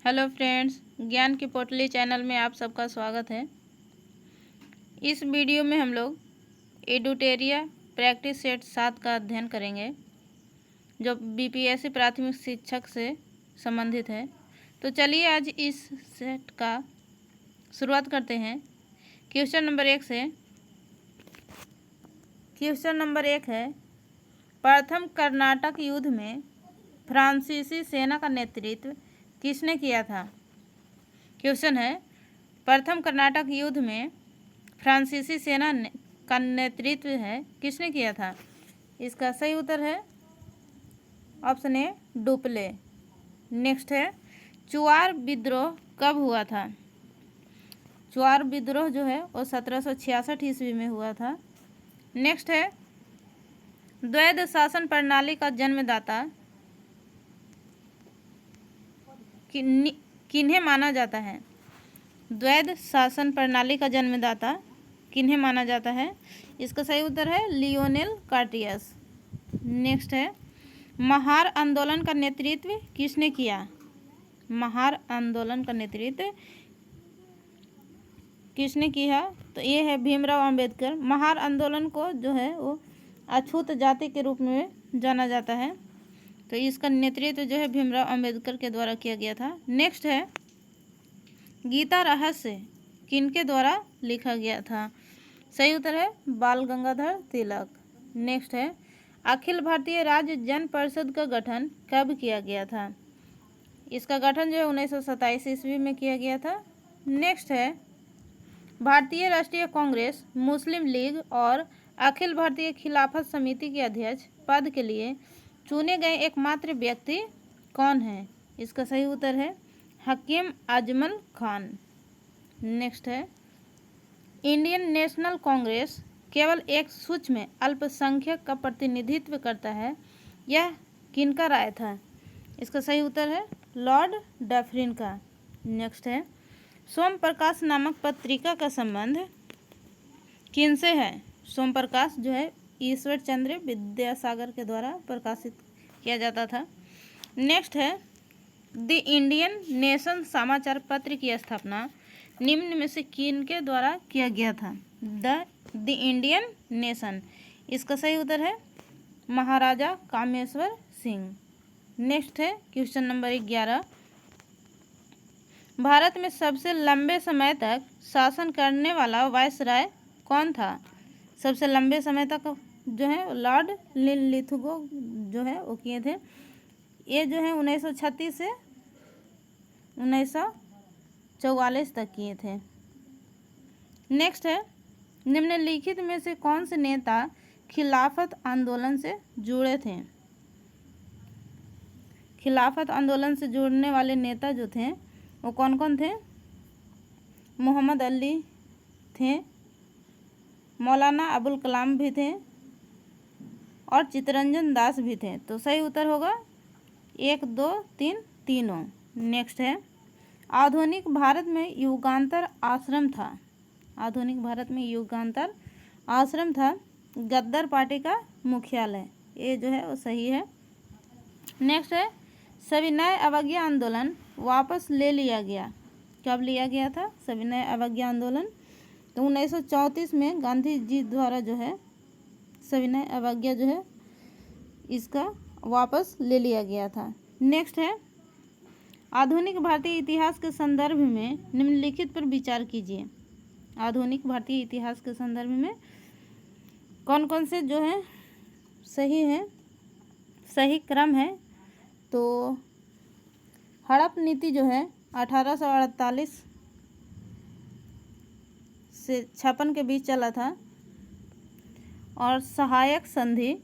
Hello friends, ज्ञान की पोटली चैनल में आप सबका स्वागत है। इस वीडियो में हम लोग एडुटेरिया प्रैक्टिस सेट 7 का अध्ययन करेंगे, जो बीपीएससी प्राथमिक शिक्षक से संबंधित है। तो चलिए आज इस सेट का शुरुआत करते हैं क्वेश्चन नंबर 1 से। क्वेश्चन नंबर 1 है, प्रथम कर्नाटक युद्ध में फ्रांसीसी सेना का नेतृत्व किसने किया था। क्वेश्चन है, प्रथम कर्नाटक युद्ध में फ्रांसीसी सेना का नेतृत्व किसने किया था। इसका सही उत्तर है ऑप्शन ए, डुप्ले। नेक्स्ट है, चुआर विद्रोह कब हुआ था। चुआर विद्रोह जो है वो 1766 ईस्वी में हुआ था। नेक्स्ट है, द्वैध शासन प्रणाली का जन्मदाता किन्हें माना जाता है। द्वैध शासन प्रणाली का जन्मदाता किन्हें माना जाता है। इसका सही उत्तर है लियोनेल कार्टियस। नेक्स्ट है, महार आंदोलन का नेतृत्व किसने किया। महार आंदोलन का नेतृत्व किसने किया, तो ये है भीमराव अंबेडकर। महार आंदोलन को जो है वो अछूत जाति के रूप में जाना जाता है, तो इसका नेतृत्व जो है भीमराव अंबेडकर के द्वारा किया गया था। नेक्स्ट है, गीता रहस्य किनके द्वारा लिखा गया था। सही उत्तर है बाल गंगाधर तिलक। नेक्स्ट है, अखिल भारतीय राज्य जन परिषद का गठन कब किया गया था। इसका गठन जो है 1927 ईस्वी में किया गया था। नेक्स्ट है, भारतीय राष्ट्रीय कांग्रेस, मुस्लिम लीग और अखिल भारतीय खिलाफत समिति के अध्यक्ष पद के लिए चुने गए एकमात्र व्यक्ति कौन है। इसका सही उत्तर है हकीम अजमल खान। नेक्स्ट है, इंडियन नेशनल कांग्रेस केवल एक सूक्ष्म अल्पसंख्यक का प्रतिनिधित्व करता है, यह किनका राय था। इसका सही उत्तर है लॉर्ड डफरिन का। नेक्स्ट है, सोम प्रकाश नामक पत्रिका का संबंध किनसे है। सोम प्रकाश जो है ईश्वर चंद्र विद्यासागर के द्वारा प्रकाशित किया जाता था। नेक्स्ट है, द इंडियन नेशन समाचार पत्र की स्थापना निम्न में से किनके द्वारा किया गया था। द इंडियन नेशन, इसका सही उत्तर है महाराजा कामेश्वर सिंह। नेक्स्ट है क्वेश्चन नंबर 11, भारत में सबसे लंबे समय तक शासन करने वाला वायसराय कौन था। सबसे लंबे समय तक जो है लॉर्ड लिथुगो जो है वो किए थे। ये जो है 1936 से 1944 तक किए थे। नेक्स्ट है, निम्नलिखित में से कौन से नेता खिलाफत आंदोलन से जुड़े थे। खिलाफत आंदोलन से जुड़ने वाले नेता जो थे वो कौन कौन थे। मोहम्मद अली थे, मौलाना अबुल कलाम भी थे और चित्तरंजन दास भी थे। तो सही उत्तर होगा 1, 2, 3 तीनों। नेक्स्ट है, आधुनिक भारत में युगांतर आश्रम था। आधुनिक भारत में युगांतर आश्रम था गद्दार पार्टी का मुख्यालय। ये जो है वो सही है। नेक्स्ट है, सविनय अवज्ञा आंदोलन वापस ले लिया गया। कब लिया गया था सविनय अवज्ञा आंदोलन, तो 1934 में गांधी जी द्वारा जो है सविनय अवज्ञा जो है इसका वापस ले लिया गया था। नेक्स्ट है, आधुनिक भारतीय इतिहास के संदर्भ में निम्नलिखित पर विचार कीजिए। आधुनिक भारतीय इतिहास के संदर्भ में कौन कौन से जो है सही है, सही क्रम है। तो हड़प नीति जो है 1848 से 56 के बीच चला था और सहायक संधि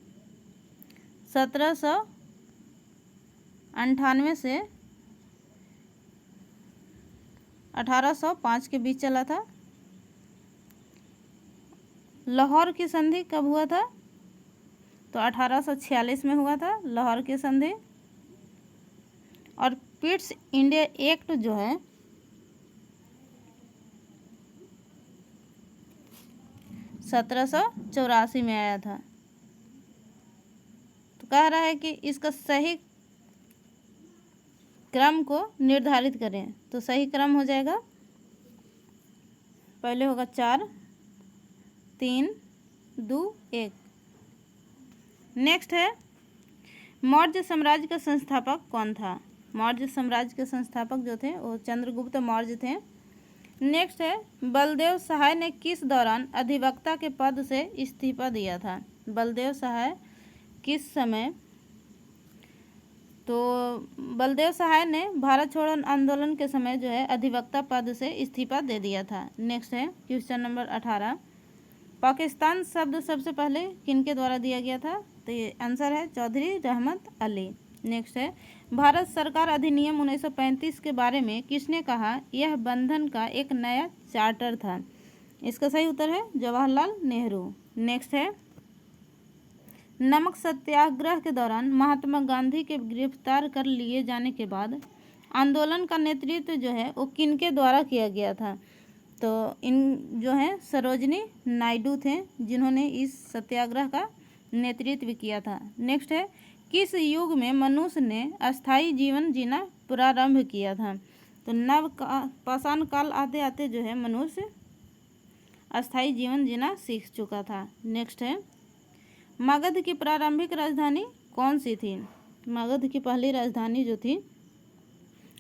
1798 से 1805 के बीच चला था। लाहौर की संधि कब हुआ था, तो 1846 में हुआ था लाहौर की संधि। और पिट्स इंडिया एक्ट जो है 1784 में आया था। तो कह रहा है कि इसका सही क्रम को निर्धारित करें। तो सही क्रम हो जाएगा, पहले होगा 4 3 2 1। नेक्स्ट है मौर्य साम्राज्य का संस्थापक कौन था? मौर्य साम्राज्य के संस्थापक जो थे वो चंद्रगुप्त मौर्य थे। नेक्स्ट है बलदेव सहाय ने किस दौरान अधिवक्ता के पद से इस्तीफा दिया था? बलदेव सहाय किस समय? तो बलदेव सहाय ने भारत छोड़ो आंदोलन के समय जो है अधिवक्ता पद से इस्तीफा दे दिया था। नेक्स्ट है क्वेश्चन नंबर 18, पाकिस्तान शब्द सबसे पहले किनके द्वारा दिया गया था? तो ये आंसर है चौधरी रहमत अली। नेक्स्ट है भारत सरकार अधिनियम 1935 के बारे में किसने कहा यह बंधन का एक नया चार्टर था? इसका सही उत्तर है जवाहरलाल नेहरू। नेक्स्ट है नमक सत्याग्रह के दौरान महात्मा गांधी के गिरफ्तार कर लिए जाने के बाद आंदोलन का नेतृत्व जो है वो किनके द्वारा किया गया था? तो इन जो है सरोजनी नायडू थे जिन्होंने इस सत्याग्रह का नेतृत्व किया था। नेक्स्ट है किस युग में मनुष्य ने अस्थायी जीवन जीना प्रारंभ किया था? तो पाषाण काल आते आते जो है मनुष्य अस्थायी जीवन जीना सीख चुका था। नेक्स्ट है मगध की प्रारंभिक राजधानी कौन सी थी? मगध की पहली राजधानी जो थी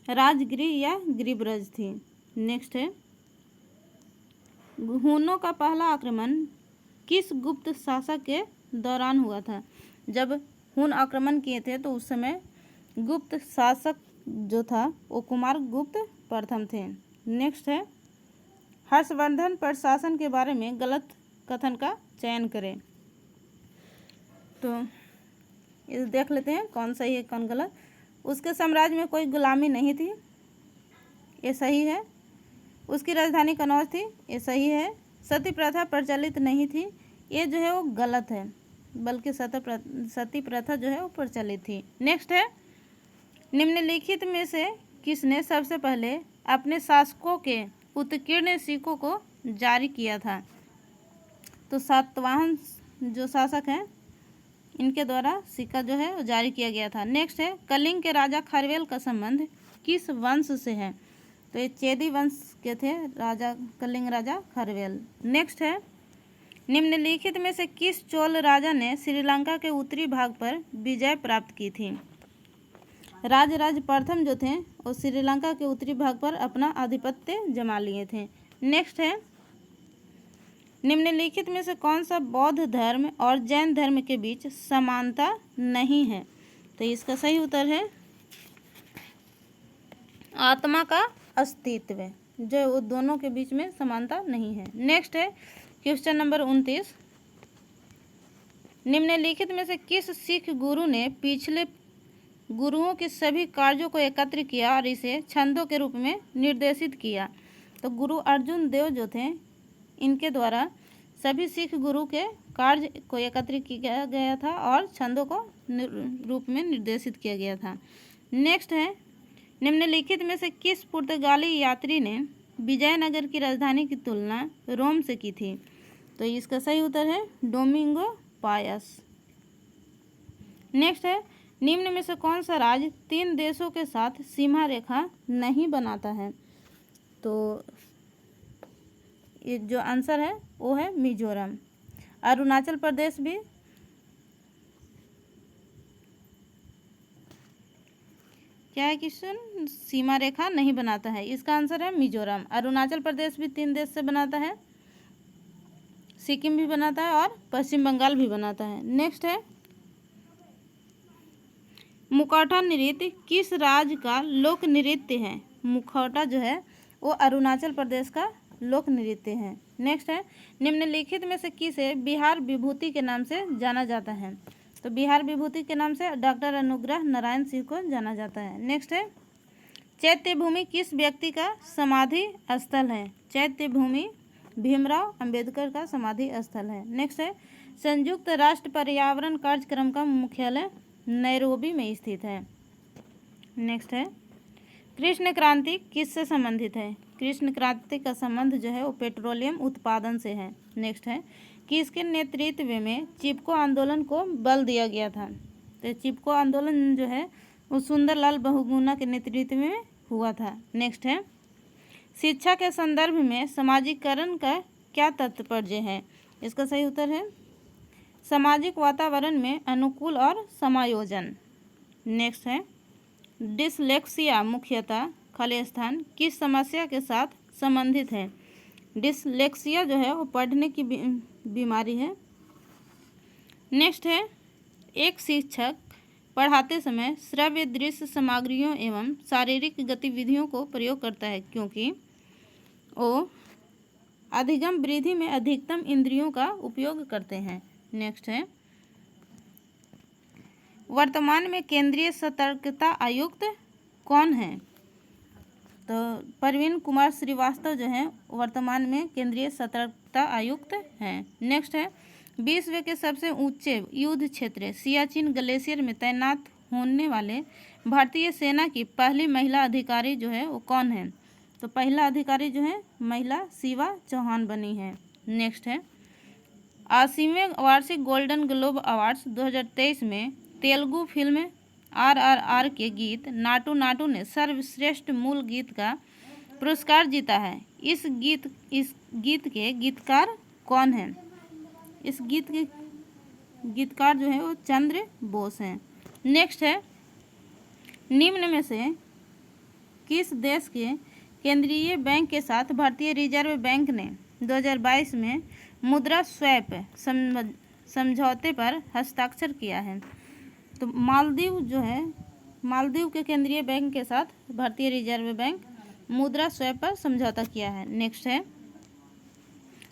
राजगिरी या गिरिब्रज थी। नेक्स्ट है हुनों का पहला आक्रमण किस गुप्त शासक के दौरान हुआ था? जब हुन आक्रमण किए थे तो उस समय गुप्त शासक जो था वो कुमार गुप्त प्रथम थे। नेक्स्ट है हर्षवर्धन प्रशासन के बारे में गलत कथन का चयन करें। तो ये देख लेते हैं कौन सही है कौन गलत। उसके साम्राज्य में कोई गुलामी नहीं थी, ये सही है। उसकी राजधानी कनौज थी, ये सही है। सती प्रथा प्रचलित नहीं थी, ये जो है वो गलत है, बल्कि सती प्रथा जो है वो प्रचलित थी। नेक्स्ट है निम्नलिखित में से किसने सबसे पहले अपने शासकों के उत्कीर्ण सिक्कों को जारी किया था? तो सातवाहन जो शासक हैं इनके द्वारा सिक्का जो है वो जारी किया गया था। नेक्स्ट है कलिंग के राजा खरवेल का संबंध किस वंश से है? तो ये चेदी वंश के थे राजा कलिंग राजा खरवेल। नेक्स्ट है निम्नलिखित में से किस चोल राजा ने श्रीलंका के उत्तरी भाग पर विजय प्राप्त की थी? राजराज प्रथम जो थे वो श्रीलंका के उत्तरी भाग पर अपना आधिपत्य जमा लिए थे। नेक्स्ट है निम्नलिखित में से कौन सा बौद्ध धर्म और जैन धर्म के बीच समानता नहीं है? तो इसका सही उत्तर है आत्मा का अस्तित्व, जो वो दोनों के बीच में समानता नहीं है। नेक्स्ट है क्वेश्चन नंबर 29, निम्नलिखित में से किस सिख गुरु ने पिछले गुरुओं के सभी कार्यों को एकत्र किया और इसे छंदों के रूप में निर्देशित किया? तो गुरु अर्जुन देव जो थे इनके द्वारा सभी सिख गुरु के कार्य को एकत्रित किया गया था और छंदों को रूप में निर्देशित किया गया था। नेक्स्ट है निम्नलिखित में से किस पुर्तगाली यात्री ने विजयनगर की राजधानी की तुलना रोम से की थी? तो इसका सही उत्तर है डोमिंगो पायस। नेक्स्ट है निम्न में से कौन सा राज्य 3 देशों के साथ सीमा रेखा नहीं बनाता है? तो ये जो आंसर है वो है मिजोरम। अरुणाचल प्रदेश भी क्या है क्वेश्चन, सीमा रेखा नहीं बनाता है, इसका आंसर है मिजोरम। अरुणाचल प्रदेश भी 3 देश से बनाता है, सिक्किम भी बनाता है और पश्चिम बंगाल भी बनाता है। नेक्स्ट है मुखौटा नृत्य किस राज्य का लोक नृत्य है? मुखौटा जो है वो अरुणाचल प्रदेश का लोक नृत्य है। नेक्स्ट है निम्नलिखित में से किसे बिहार विभूति के नाम से जाना जाता है? तो बिहार विभूति के नाम से डॉक्टर अनुग्रह नारायण सिंह को जाना जाता है। नेक्स्ट है चैत्य भूमि किस व्यक्ति का समाधि स्थल है? चैत्य भूमि भीमराव अंबेडकर का समाधि स्थल है। नेक्स्ट है संयुक्त राष्ट्र पर्यावरण कार्यक्रम का मुख्यालय नैरोबी में स्थित है। नेक्स्ट है कृष्ण क्रांति किससे संबंधित है? कृष्ण क्रांति का संबंध जो है वो पेट्रोलियम उत्पादन से है। नेक्स्ट है किसके नेतृत्व में चिपको आंदोलन को बल दिया गया था? तो चिपको आंदोलन जो है वो सुंदरलाल बहुगुणा के नेतृत्व में हुआ था। नेक्स्ट है, शिक्षा के संदर्भ में सामाजिकरण का क्या तात्पर्य है? इसका सही उत्तर है सामाजिक वातावरण में अनुकूल और समायोजन। नेक्स्ट है, डिसलेक्सिया मुख्यतः खाली स्थान किस समस्या के साथ संबंधित है? डिसलेक्सिया जो है वो पढ़ने की बीमारी है। नेक्स्ट है, एक शिक्षक पढ़ाते समय श्रव्य दृश्य सामग्रियों एवं शारीरिक गतिविधियों को प्रयोग करता है क्योंकि वो अधिगम वृद्धि में अधिकतम इंद्रियों का उपयोग करते हैं। नेक्स्ट है, वर्तमान में केंद्रीय सतर्कता आयुक्त कौन है? तो प्रवीण कुमार श्रीवास्तव जो हैं वर्तमान में केंद्रीय सतर्कता आयुक्त हैं। नेक्स्ट है, विश्व के सबसे ऊंचे युद्ध क्षेत्र सियाचिन ग्लेशियर में तैनात होने वाले भारतीय सेना की पहली महिला अधिकारी जो है वो कौन है? तो पहला अधिकारी जो है महिला शिवा चौहान बनी है। नेक्स्ट है, 80वें वार्षिक गोल्डन ग्लोब अवार्ड्स 2023 में तेलुगु फिल्म RRR के गीत नाटू नाटू ने सर्वश्रेष्ठ मूल गीत का पुरस्कार जीता है। इस गीत के गीतकार कौन हैं? इस गीत के गीतकार जो है वो चंद्र बोस हैं। नेक्स्ट है, निम्न में से किस देश के केंद्रीय बैंक के साथ भारतीय रिजर्व बैंक ने 2022 में मुद्रा स्वैप समझौते पर हस्ताक्षर किया है? तो मालदीव जो है, मालदीव के केंद्रीय बैंक के साथ भारतीय रिजर्व बैंक मुद्रा स्वैप पर समझौता किया है। नेक्स्ट है,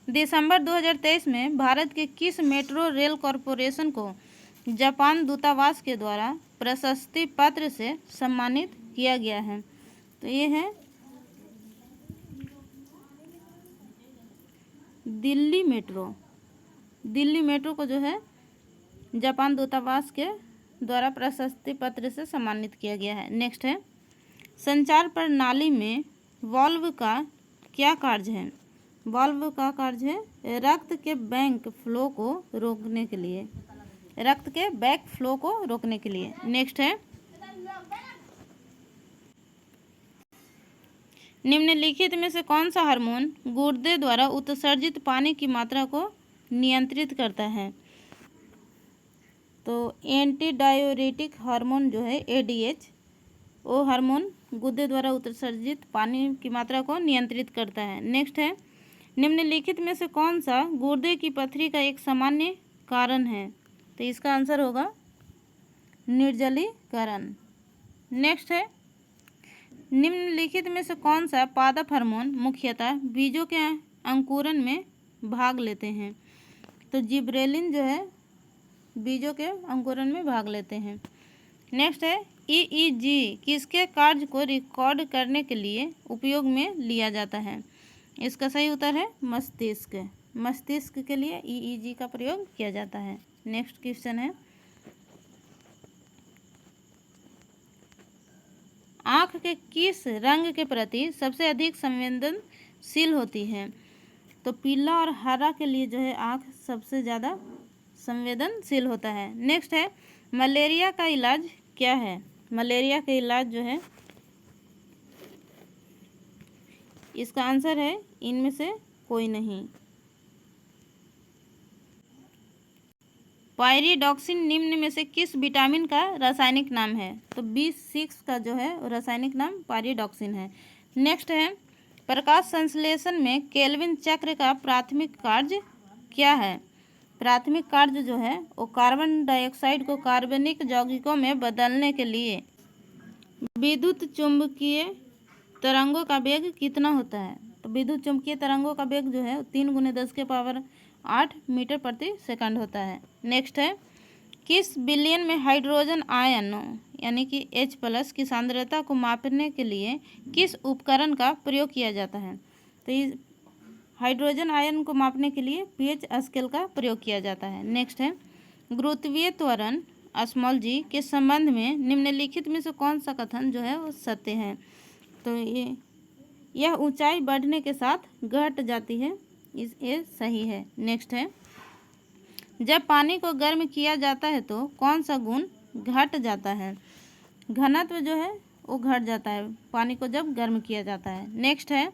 दिसंबर 2023 में भारत के किस मेट्रो रेल कॉरपोरेशन को जापान दूतावास के द्वारा प्रशस्ति पत्र से सम्मानित किया गया है? तो ये है दिल्ली मेट्रो। दिल्ली मेट्रो को जो है जापान दूतावास के द्वारा प्रशस्ति पत्र से सम्मानित किया गया है। नेक्स्ट है, संचार प्रणाली में वाल्व का क्या कार्य है? वाल्व का कार्य है रक्त के बैक फ्लो को रोकने के लिए, रक्त के बैक फ्लो को रोकने के लिए। नेक्स्ट है, निम्नलिखित में से कौन सा हार्मोन गुर्दे द्वारा उत्सर्जित पानी की मात्रा को नियंत्रित करता है? तो एंटी डायोरेटिक हार्मोन जो है ADH, वो हार्मोन गुर्दे द्वारा उत्सर्जित पानी की मात्रा को नियंत्रित करता है। नेक्स्ट है, निम्नलिखित में से कौन सा गुर्दे की पथरी का एक सामान्य कारण है? तो इसका आंसर होगा निर्जलीकरण। नेक्स्ट है, निम्नलिखित में से कौन सा पादप हार्मोन मुख्यतः बीजों के अंकुरण में भाग लेते हैं? तो जिब्रेलिन जो है बीजों के अंकुरण में भाग लेते हैं। नेक्स्ट है, EEG किसके कार्य को रिकॉर्ड करने के लिए उपयोग में लिया जाता है? इसका सही उत्तर है मस्तिष्क। मस्तिष्क के लिए EEG का प्रयोग किया जाता है। नेक्स्ट क्वेश्चन है, आँख के किस रंग के प्रति सबसे अधिक संवेदनशील होती है? तो पीला और हरा के लिए जो है आँख सबसे ज़्यादा संवेदनशील होता है। नेक्स्ट है, मलेरिया का इलाज क्या है? मलेरिया का इलाज जो है इसका आंसर है इनमें से कोई नहीं। पायरिडॉक्सिन निम्न में से किस विटामिन का रासायनिक नाम है? तो B6 का जो है रासायनिक नाम पायरिडॉक्सिन है। नेक्स्ट है, प्रकाश संश्लेषण में केल्विन चक्र का प्राथमिक कार्य क्या है? प्राथमिक कार्य जो है वो कार्बन डाइऑक्साइड को कार्बनिक यौगिकों में बदलने के लिए विद्युत चुंबकीय तरंगों का वेग कितना होता है? तो विद्युत चुंबकीय तरंगों का वेग जो है 3 × 10⁸ मीटर प्रति सेकंड होता है। नेक्स्ट है, किस विलयन में हाइड्रोजन आयन यानी कि H+ की सांद्रता को मापने के लिए किस उपकरण का प्रयोग किया जाता है? तो इस हाइड्रोजन आयन को मापने के लिए pH स्केल का प्रयोग किया जाता है। नेक्स्ट है, गुरुत्वीय त्वरण g के संबंध में निम्नलिखित में से कौन सा कथन जो है वो सत्य है? तो यह ऊंचाई बढ़ने के साथ घट जाती है, ये सही है। नेक्स्ट है, जब पानी को गर्म किया जाता है तो कौन सा गुण घट जाता है? घनत्व जो है वो घट जाता है पानी को जब गर्म किया जाता है। नेक्स्ट है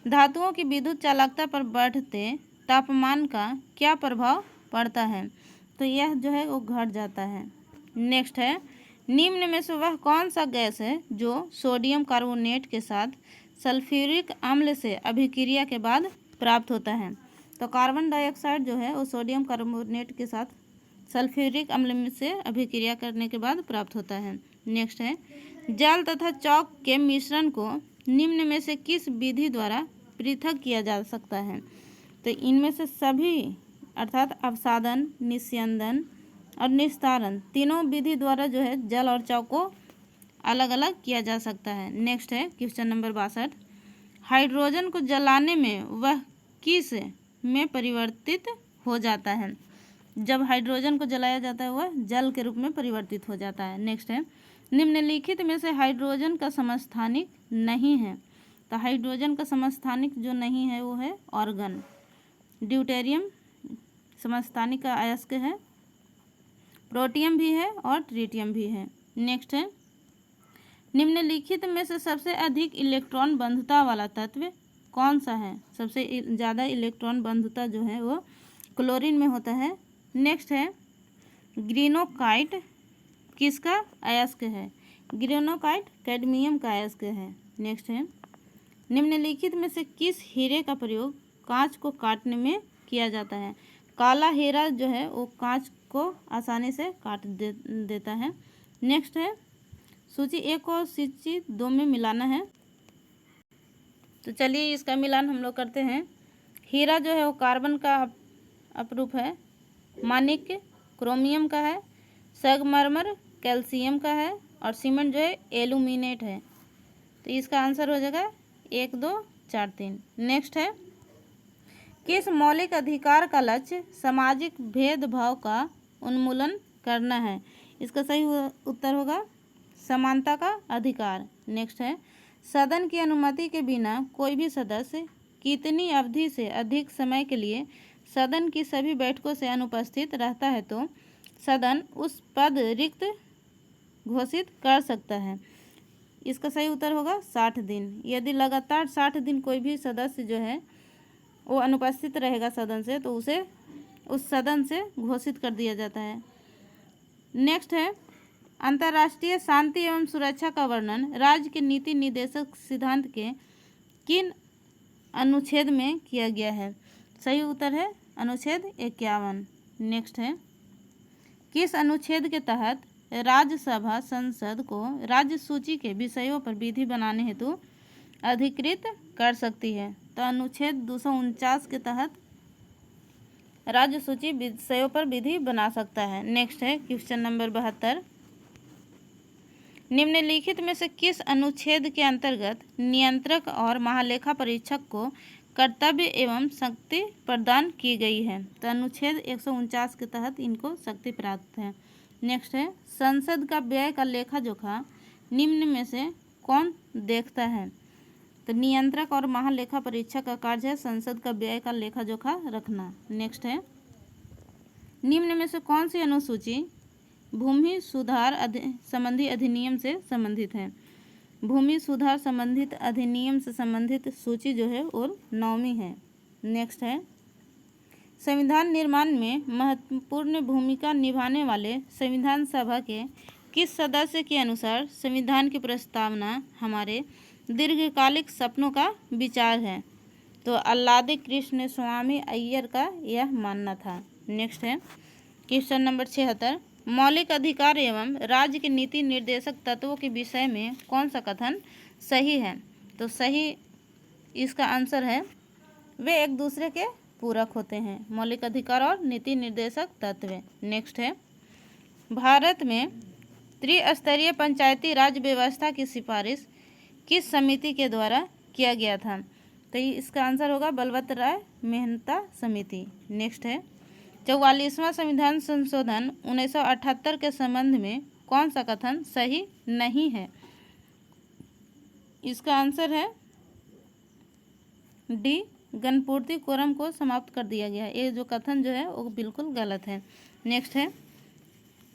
धातुओं की विद्युत चालकता पर बढ़ते तापमान का क्या प्रभाव पड़ता है, तो यह जो है वो घट जाता है। नेक्स्ट है निम्न में से वह कौन सा गैस है जो सोडियम कार्बोनेट के साथ सल्फ्यूरिक अम्ल से अभिक्रिया के बाद प्राप्त होता है, तो कार्बन डाइऑक्साइड जो है वो सोडियम कार्बोनेट के साथ सल्फ्यूरिक अम्ल से अभिक्रिया करने के बाद प्राप्त होता है। नेक्स्ट है जल तथा चौक के मिश्रण को निम्न में से किस विधि द्वारा पृथक किया जा सकता है, तो इनमें से सभी अर्थात अवसादन, निस्यंदन और निस्तारण तीनों विधि द्वारा जो है जल और चौक को अलग अलग किया जा सकता है। नेक्स्ट है क्वेश्चन नंबर 62 हाइड्रोजन को जलाने में वह किस में परिवर्तित हो जाता है, जब हाइड्रोजन को जलाया जाता है वह जल के रूप में परिवर्तित हो जाता है। नेक्स्ट है निम्नलिखित में से हाइड्रोजन का समस्थानिक नहीं है, तो हाइड्रोजन का समस्थानिक जो नहीं है वो है ऑर्गन। ड्यूटेरियम समस्थानिक का अयस्क है, प्रोटियम भी है और ट्रिटियम भी है। नेक्स्ट है निम्नलिखित में से सबसे अधिक इलेक्ट्रॉन बंधुता वाला तत्व कौन सा है, सबसे ज़्यादा इलेक्ट्रॉन बंधुता जो है वो क्लोरीन में होता है। नेक्स्ट है ग्रीनोकाइट किसका अयस्क है, ग्रीनोकाइट कैडमियम का अयस्क है। नेक्स्ट है निम्नलिखित में से किस हीरे का प्रयोग कांच को काटने में किया जाता है, काला हीरा जो है वो कांच को आसानी से काट देता है। नेक्स्ट है सूची 1 और सूची 2 में मिलाना है, तो चलिए इसका मिलान हम लोग करते हैं। हीरा जो है वो कार्बन का अपरूप है, माणिक्य क्रोमियम का है, संगमरमर कैल्शियम का है और सीमेंट जो है एल्यूमिनेट है, तो इसका आंसर हो जाएगा 1 2 4 3। नेक्स्ट है किस मौलिक अधिकार का लक्ष्य सामाजिक भेदभाव का उन्मूलन करना है, इसका सही उत्तर होगा समानता का अधिकार। नेक्स्ट है सदन की अनुमति के बिना कोई भी सदस्य कितनी अवधि से अधिक समय के लिए सदन की सभी बैठकों से अनुपस्थित रहता है तो सदन उस पद रिक्त घोषित कर सकता है, इसका सही उत्तर होगा 60 दिन। यदि लगातार 60 दिन कोई भी सदस्य जो है वो अनुपस्थित रहेगा सदन से तो उसे उस सदन से घोषित कर दिया जाता है। नेक्स्ट है अंतर्राष्ट्रीय शांति एवं सुरक्षा का वर्णन राज्य के नीति निर्देशक सिद्धांत के किन अनुच्छेद में किया गया है, सही उत्तर है अनुच्छेद 51। नेक्स्ट है किस अनुच्छेद के तहत राज्यसभा संसद को राज्य सूची के विषयों पर विधि बनाने हेतु अधिकृत कर सकती है, तो अनुच्छेद 249 के तहत राज्य सूची विषयों पर विधि बना सकता है। नेक्स्ट है क्वेश्चन नंबर 72 निम्नलिखित में से किस अनुच्छेद के अंतर्गत नियंत्रक और महालेखा परीक्षक को कर्तव्य एवं शक्ति प्रदान की गई है, तो अनुच्छेद 149 के तहत इनको शक्ति प्राप्त है। नेक्स्ट है संसद का व्यय का लेखा जोखा निम्न में से कौन देखता है, तो नियंत्रक और महालेखा परीक्षक का कार्य है संसद का व्यय का लेखा जोखा रखना। नेक्स्ट है निम्न में से कौन सी अनुसूची भूमि सुधार संबंधी अधिनियम से संबंधित है, भूमि सुधार संबंधित अधिनियम से संबंधित सूची जो है और 9वीं है। नेक्स्ट है संविधान निर्माण में महत्वपूर्ण भूमिका निभाने वाले संविधान सभा के किस सदस्य के अनुसार संविधान की प्रस्तावना हमारे दीर्घकालिक सपनों का विचार है, तो अल्लादी कृष्ण स्वामी अय्यर का यह मानना था। नेक्स्ट है क्वेश्चन नंबर 76 मौलिक अधिकार एवं राज्य के नीति निर्देशक तत्वों के विषय में कौन सा कथन सही है, तो सही इसका आंसर है वे एक दूसरे के पूरक होते हैं, मौलिक अधिकार और नीति निर्देशक तत्व। नेक्स्ट है भारत में त्रिस्तरीय पंचायती राज व्यवस्था की सिफारिश किस समिति के द्वारा किया गया था, तो इसका आंसर होगा बलवंत राय मेहता समिति। नेक्स्ट है 44वां संविधान संशोधन 1978 के संबंध में कौन सा कथन सही नहीं है, इसका आंसर है डी गणपूर्ति कोरम को समाप्त कर दिया गया है, ये जो कथन जो है वो बिल्कुल गलत है। नेक्स्ट है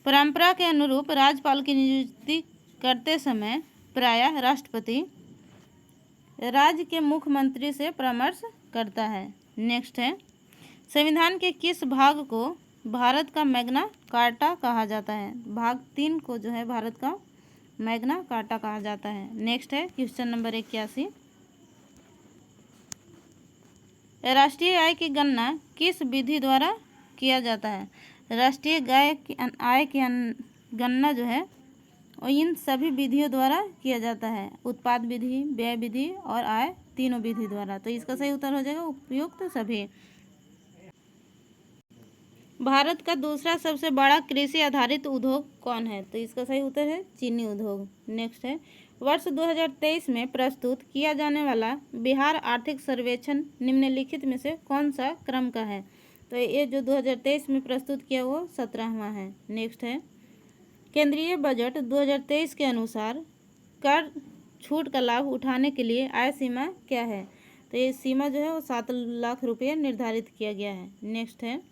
परंपरा के अनुरूप राज्यपाल की नियुक्ति करते समय प्रायः राष्ट्रपति राज्य के मुख्यमंत्री से परामर्श करता है। नेक्स्ट है, संविधान के किस भाग को भारत का मैग्ना कार्टा कहा जाता है? भाग 3 को जो है भारत का मैग्ना कार्टा कहा जाता है। नेक्स्ट है क्वेश्चन नंबर 81, राष्ट्रीय आय की गणना किस विधि द्वारा किया जाता है? राष्ट्रीय आय की गणना जो है और इन सभी विधियों द्वारा किया जाता है, उत्पाद विधि, व्यय विधि और आय, तीनों विधि द्वारा। तो इसका सही उत्तर हो जाएगा उपयुक्त सभी। भारत का दूसरा सबसे बड़ा कृषि आधारित उद्योग कौन है? तो इसका सही उत्तर है चीनी उद्योग। नेक्स्ट है, वर्ष 2023 में प्रस्तुत किया जाने वाला बिहार आर्थिक सर्वेक्षण निम्नलिखित में से कौन सा क्रम का है? तो ये जो 2023 में प्रस्तुत किया वो 17वां है। नेक्स्ट है, केंद्रीय बजट 2023 के अनुसार कर छूट का लाभ उठाने के लिए आय सीमा क्या है? तो ये सीमा जो है वो 7 लाख रुपये निर्धारित किया गया है। नेक्स्ट है,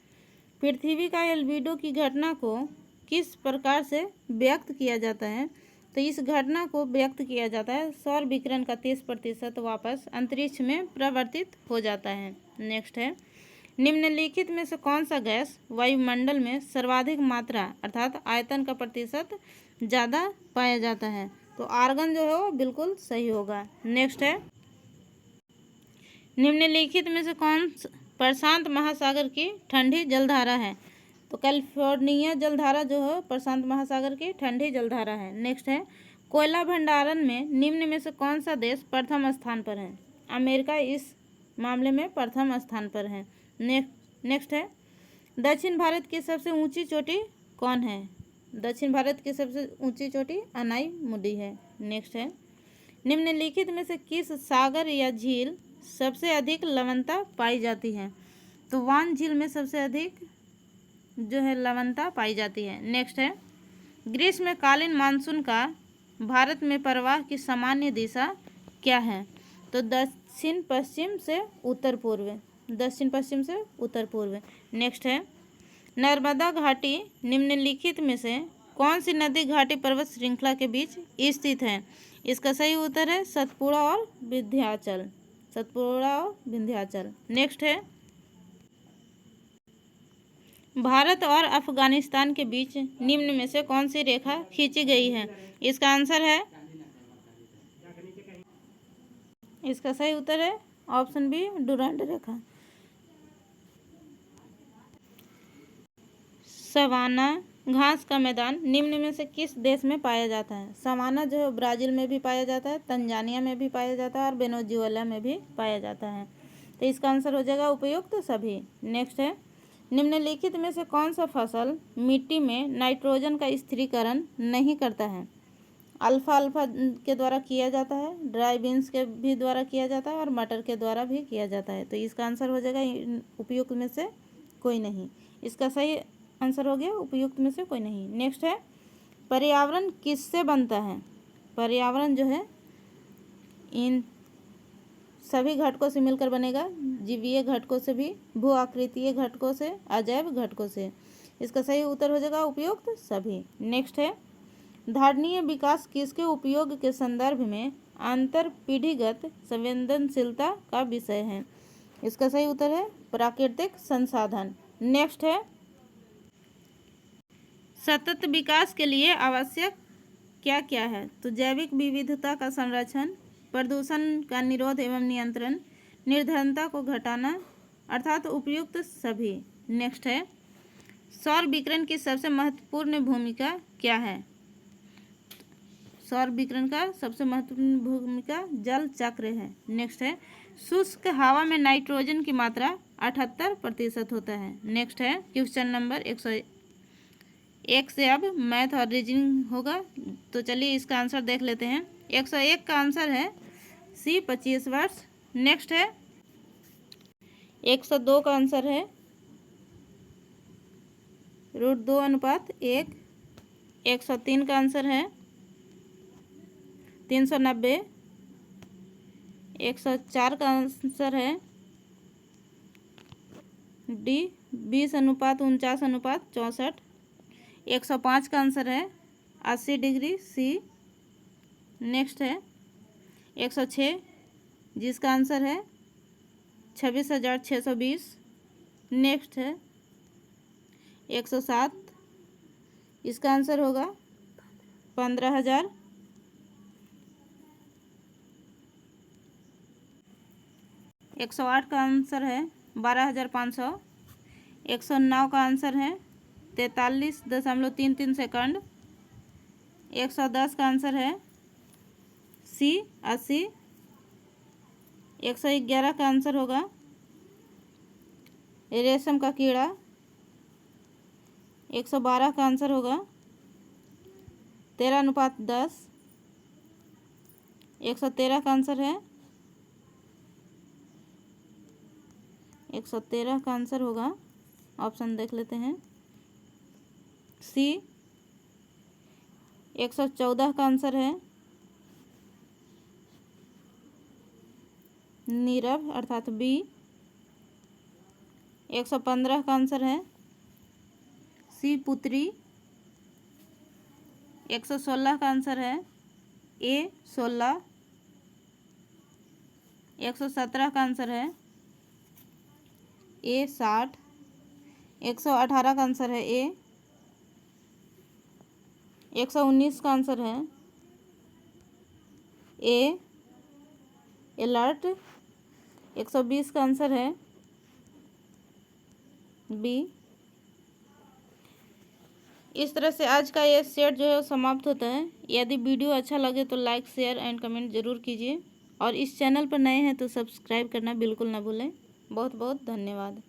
पृथ्वी का एल्बिडो की घटना को किस प्रकार से व्यक्त किया जाता है? तो इस घटना को व्यक्त किया जाता है सौर विकिरण का 30% वापस अंतरिक्ष में प्रवर्तित हो जाता है। नेक्स्ट है, निम्नलिखित में से कौन सा गैस वायुमंडल में सर्वाधिक मात्रा अर्थात आयतन का प्रतिशत ज़्यादा पाया जाता है? तो आर्गन जो है वो बिल्कुल सही होगा। नेक्स्ट है, निम्नलिखित में से कौन प्रशांत महासागर की ठंडी जलधारा है? तो कैलिफोर्निया जलधारा जो है प्रशांत महासागर की ठंडी जलधारा है। नेक्स्ट है, कोयला भंडारण में निम्न में से कौन सा देश प्रथम स्थान पर है? अमेरिका इस मामले में प्रथम स्थान पर है। नेक्स्ट है, दक्षिण भारत की सबसे ऊंची चोटी कौन है? दक्षिण भारत की सबसे ऊंची चोटी अनाईमुडी है। नेक्स्ट है, निम्नलिखित में से किस सागर या झील सबसे अधिक लवणता पाई जाती है? तो वान झील में सबसे अधिक जो है लवणता पाई जाती है। नेक्स्ट है, ग्रीष्मकालीन मानसून का भारत में प्रवाह की सामान्य दिशा क्या है? तो दक्षिण पश्चिम से उत्तर पूर्व, दक्षिण पश्चिम से उत्तर पूर्व। नेक्स्ट है, नर्मदा घाटी निम्नलिखित में से कौन सी नदी घाटी पर्वत श्रृंखला के बीच स्थित है? इसका सही उत्तर है सतपुड़ा और विंध्याचल, सतपुड़ा और विंध्याचल। नेक्स्ट है, भारत और अफगानिस्तान के बीच निम्न में से कौन सी रेखा खींची गई है? इसका आंसर है, इसका सही उत्तर है ऑप्शन बी डुरांड रेखा। सवाना घास का मैदान निम्न में से किस देश में पाया जाता है? सवाना जो है ब्राज़ील में भी पाया जाता है, तंजानिया में भी पाया जाता है और वेनेजुएला में भी पाया जाता है। तो इसका आंसर हो जाएगा उपयुक्त सभी। नेक्स्ट है, निम्नलिखित में से कौन सा फसल मिट्टी में नाइट्रोजन का स्थिरीकरण नहीं करता है? अल्फा के द्वारा किया जाता है, ड्राई बीन्स के भी द्वारा किया जाता है और मटर के द्वारा भी किया जाता है। तो इसका आंसर हो जाएगा उपयुक्त में से कोई नहीं। इसका सही आंसर हो गया उपयुक्त में से कोई नहीं। नेक्स्ट है, पर्यावरण किससे बनता है? पर्यावरण जो है इन सभी घटकों से मिलकर बनेगा, जीवीय घटकों से भी, भू आकृतीय घटकों से, अजैव घटकों से। इसका सही उत्तर हो जाएगा उपयुक्त सभी। नेक्स्ट है, धारणीय विकास किसके उपयोग के संदर्भ में अंतर पीढ़ीगत संवेदनशीलता का विषय है? इसका सही उत्तर है प्राकृतिक संसाधन। नेक्स्ट है, सतत विकास के लिए आवश्यक क्या क्या है? तो जैविक विविधता का संरक्षण, प्रदूषण का निरोध एवं नियंत्रण, निर्धनता को घटाना, अर्थात उपयुक्त सभी। नेक्स्ट है, सौर विकिरण की सबसे महत्वपूर्ण भूमिका क्या है? सौर विकिरण का सबसे महत्वपूर्ण भूमिका जल चक्र है। नेक्स्ट है, शुष्क हवा में नाइट्रोजन की मात्रा 78% होता है। नेक्स्ट है क्वेश्चन नंबर 101 से अब मैथ और रीजनिंग होगा। तो चलिए इसका आंसर देख लेते हैं। 101 का आंसर है सी 25 वर्ष। नेक्स्ट है 102 का आंसर है √2:1। 103 का आंसर है 390। 104 का आंसर है डी 20:49:64। 105 का आंसर है 80 डिग्री सी नेक्स्ट है 106 जिसका आंसर है 26,620। नेक्स्ट है 107 इसका आंसर होगा 15,000। 108 का आंसर है 12,500। 109 का आंसर है 43.33 सेकंड। 110 का आंसर है सी 80। 111 का आंसर होगा रेशम का कीड़ा। 112 का आंसर होगा 13:10। 113 का आंसर है 113 का आंसर होगा, ऑप्शन देख लेते हैं, सी। 114 का आंसर है नीरव अर्थात बी। 115 का आंसर है सी पुत्री। 116 का आंसर है ए 16। 117 का आंसर है ए 60। 118 का आंसर है ए। 119 का आंसर है ए अलर्ट। 120 का आंसर है बी। इस तरह से आज का ये सेट जो है समाप्त होता है। यदि वीडियो अच्छा लगे तो लाइक शेयर एंड कमेंट ज़रूर कीजिए और इस चैनल पर नए हैं तो सब्सक्राइब करना बिल्कुल ना भूलें। बहुत बहुत धन्यवाद।